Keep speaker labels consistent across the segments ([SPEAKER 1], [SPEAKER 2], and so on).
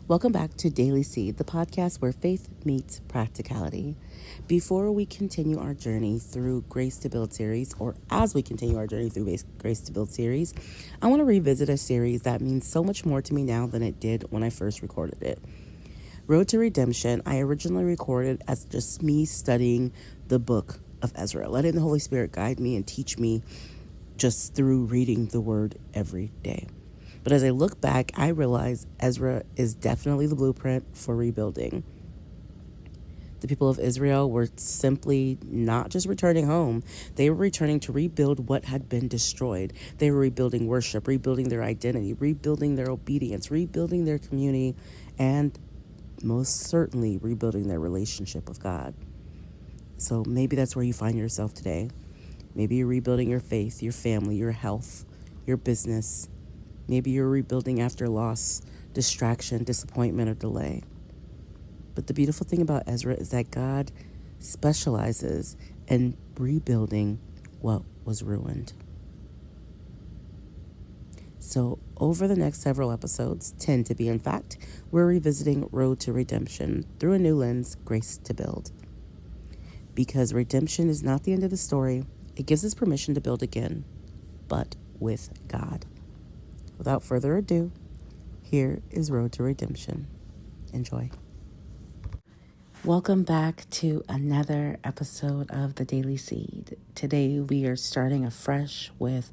[SPEAKER 1] Welcome back to Daily Seed, the podcast where faith meets practicality. Before we continue our journey through Grace to Build series, or as we continue our journey through Grace to Build series, I want to revisit a series that means so much more to me now than it did when I first recorded it. Road to Redemption, I originally recorded as just me studying the book of Ezra, letting the Holy Spirit guide me and teach me just through reading the word every day. But as I look back, I realize Ezra is definitely the blueprint for rebuilding. The people of Israel were simply not just returning home. They were returning to rebuild what had been destroyed. They were rebuilding worship, rebuilding their identity, rebuilding their obedience, rebuilding their community, and most certainly rebuilding their relationship with God. So maybe that's where you find yourself today. Maybe you're rebuilding your faith, your family, your health, your business. Maybe you're rebuilding after loss, distraction, disappointment, or delay. But the beautiful thing about Ezra is that God specializes in rebuilding what was ruined. So over the next several episodes, 10 to be in fact, we're revisiting Road to Redemption through a new lens, Grace to Build. Because redemption is not the end of the story, it gives us permission to build again, but with God. Without further ado, here is Road to Redemption. Enjoy. Welcome back to another episode of the Daily Seed. Today we are starting afresh with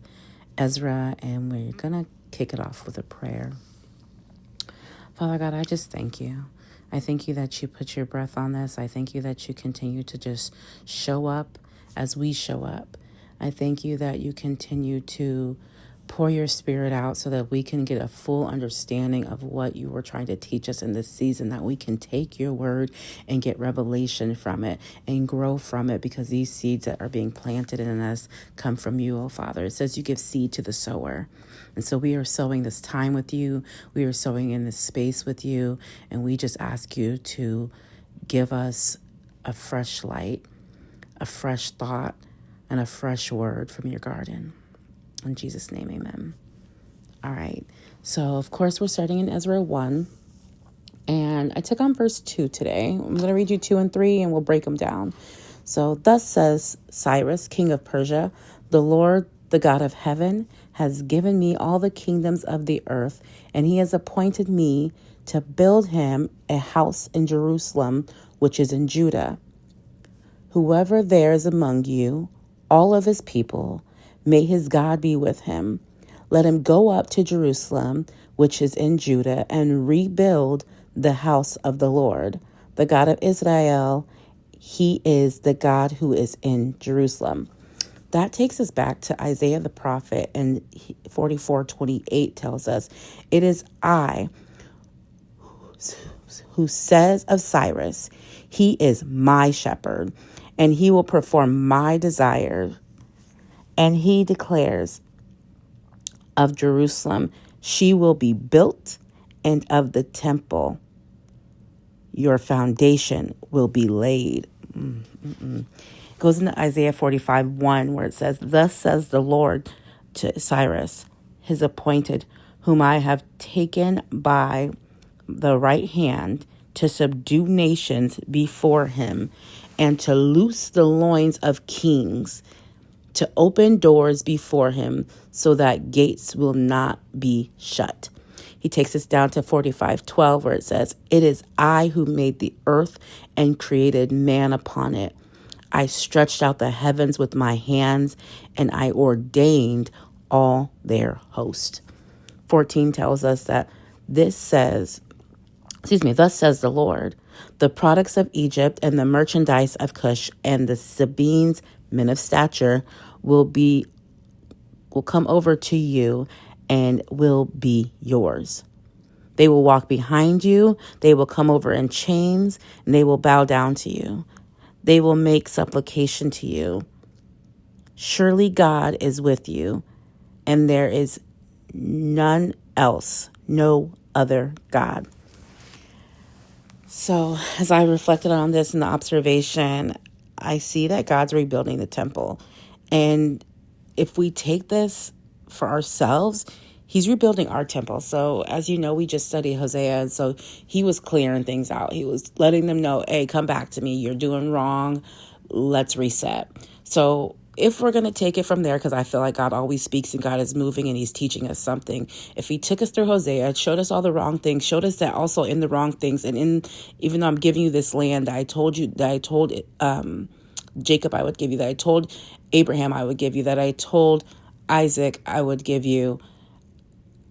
[SPEAKER 1] Ezra, and we're going to kick it off with a prayer. Father God, I just thank you. I thank you that you put your breath on this. I thank you that you continue to just show up as we show up. I thank you that you continue to pour your spirit out so that we can get a full understanding of what you were trying to teach us in this season, that we can take your word and get revelation from it and grow from it, because these seeds that are being planted in us come from you, oh Father. It says you give seed to the sower. And so we are sowing this time with you. We are sowing in this space with you. And we just ask you to give us a fresh light, a fresh thought, and a fresh word from your garden. In Jesus' name, amen. All right. So, of course, we're starting in Ezra 1. And I took on verse 2 today. I'm going to read you 2 and 3, and we'll break them down. So, thus says Cyrus, king of Persia, the Lord, the God of heaven, has given me all the kingdoms of the earth, and he has appointed me to build him a house in Jerusalem, which is in Judah. Whoever there is among you, all of his people, may his God be with him. Let him go up to Jerusalem, which is in Judah, and rebuild the house of the Lord, the God of Israel. He is the God who is in Jerusalem. That takes us back to Isaiah the prophet, and 44:28 tells us, it is I who says of Cyrus, he is my shepherd, and he will perform my desire. And he declares of Jerusalem, she will be built, and of the temple, your foundation will be laid. It goes into Isaiah 45:1, where it says, thus says the Lord to Cyrus, his appointed, whom I have taken by the right hand to subdue nations before him, and to loose the loins of kings, to open doors before him so that gates will not be shut. He takes us down to 45:12, where it says, it is I who made the earth and created man upon it. I stretched out the heavens with my hands, and I ordained all their host. 14 tells us that thus says the Lord, the products of Egypt and the merchandise of Cush and the Sabeans, men of stature, will come over to you and will be yours. They will walk behind you. They will come over in chains, and they will bow down to you. They will make supplication to you. Surely God is with you, and there is none else, no other God. So as I reflected on this in the observation, I see that God's rebuilding the temple. And if we take this for ourselves, He's rebuilding our temple. So as you know, we just studied Hosea. And so he was clearing things out. He was letting them know, hey, come back to me. You're doing wrong. Let's reset. So if we're going to take it from there, because I feel like God always speaks and God is moving and he's teaching us something. If he took us through Hosea, showed us all the wrong things, showed us that also in the wrong things. And even though I'm giving you this land that I told Jacob I would give you, that I told Abraham I would give you, that I told Isaac I would give you,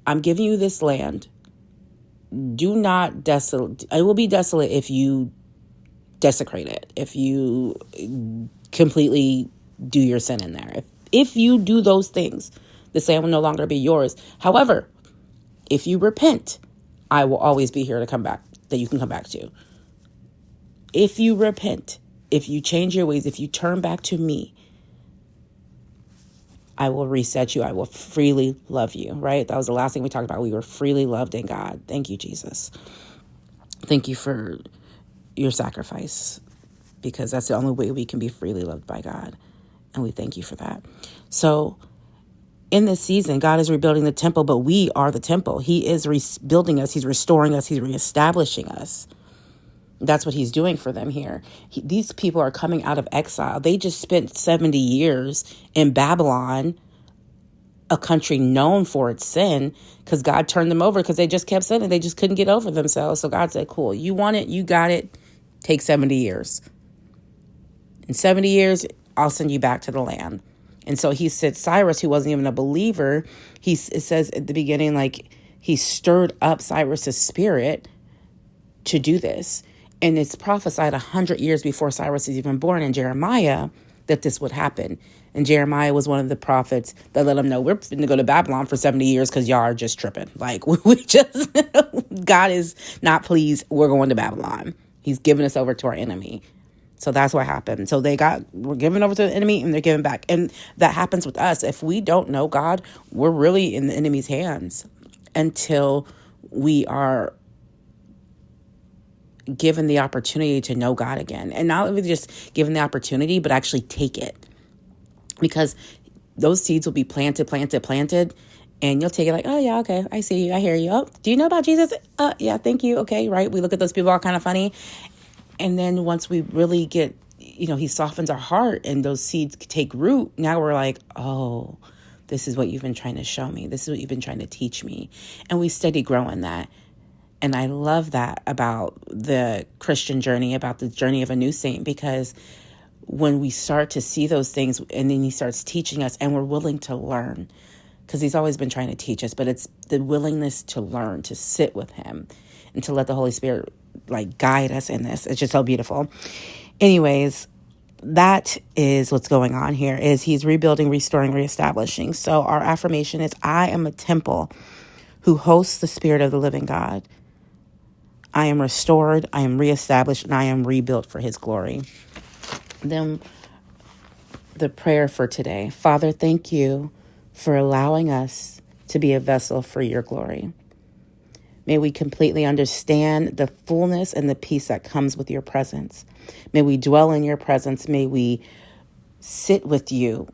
[SPEAKER 1] I'm giving you this land. Do not desolate. It will be desolate if you desecrate it, if you completely do your sin in there. If you do those things, the land will no longer be yours. However, if you repent, I will always be here to come back, that you can come back to. If you repent, if you change your ways, if you turn back to me, I will reset you. I will freely love you, right? That was the last thing we talked about. We were freely loved in God. Thank you, Jesus. Thank you for your sacrifice, because that's the only way we can be freely loved by God. And we thank you for that. So in this season, God is rebuilding the temple, but we are the temple. He is rebuilding us. He's restoring us. He's reestablishing us. That's what he's doing for them here. These people are coming out of exile. They just spent 70 years in Babylon, a country known for its sin, because God turned them over because they just kept sinning. They just couldn't get over themselves. So God said, cool, you want it, you got it, take 70 years. In 70 years, I'll send you back to the land. And so he said, Cyrus, who wasn't even a believer, it says at the beginning, like he stirred up Cyrus's spirit to do this. And it's prophesied 100 years before Cyrus is even born in Jeremiah that this would happen. And Jeremiah was one of the prophets that let them know, we're going to go to Babylon for 70 years because y'all are just tripping. Like, God is not pleased. We're going to Babylon. He's given us over to our enemy. So that's what happened. So we're given over to the enemy and they're given back. And that happens with us. If we don't know God, we're really in the enemy's hands until we are given the opportunity to know God again. And not only just given the opportunity, but actually take it. Because those seeds will be planted. And you'll take it like, oh, yeah, okay, I see you. I hear you. Oh, do you know about Jesus? Yeah, thank you. Okay, right. We look at those people all kind of funny. And then once we really get, he softens our heart and those seeds take root. Now we're like, oh, this is what you've been trying to show me. This is what you've been trying to teach me. And we steady grow in that. And I love that about the Christian journey, about the journey of a new saint, because when we start to see those things and then he starts teaching us and we're willing to learn, because he's always been trying to teach us, but it's the willingness to learn, to sit with him and to let the Holy Spirit guide us in this. It's just so beautiful. Anyways, that is what's going on here, is he's rebuilding, restoring, reestablishing. So our affirmation is, I am a temple who hosts the Spirit of the living God. I am restored, I am reestablished, and I am rebuilt for his glory. Then the prayer for today. Father, thank you for allowing us to be a vessel for your glory. May we completely understand the fullness and the peace that comes with your presence. May we dwell in your presence. May we sit with you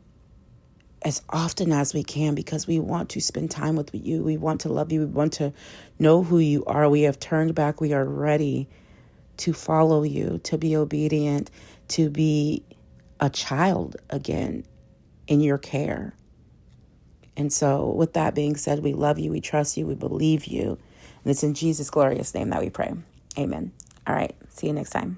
[SPEAKER 1] as often as we can, because we want to spend time with you. We want to love you. We want to know who you are. We have turned back. We are ready to follow you, to be obedient, to be a child again in your care. And so with that being said, we love you. We trust you. We believe you. And it's in Jesus' glorious name that we pray. Amen. All right. See you next time.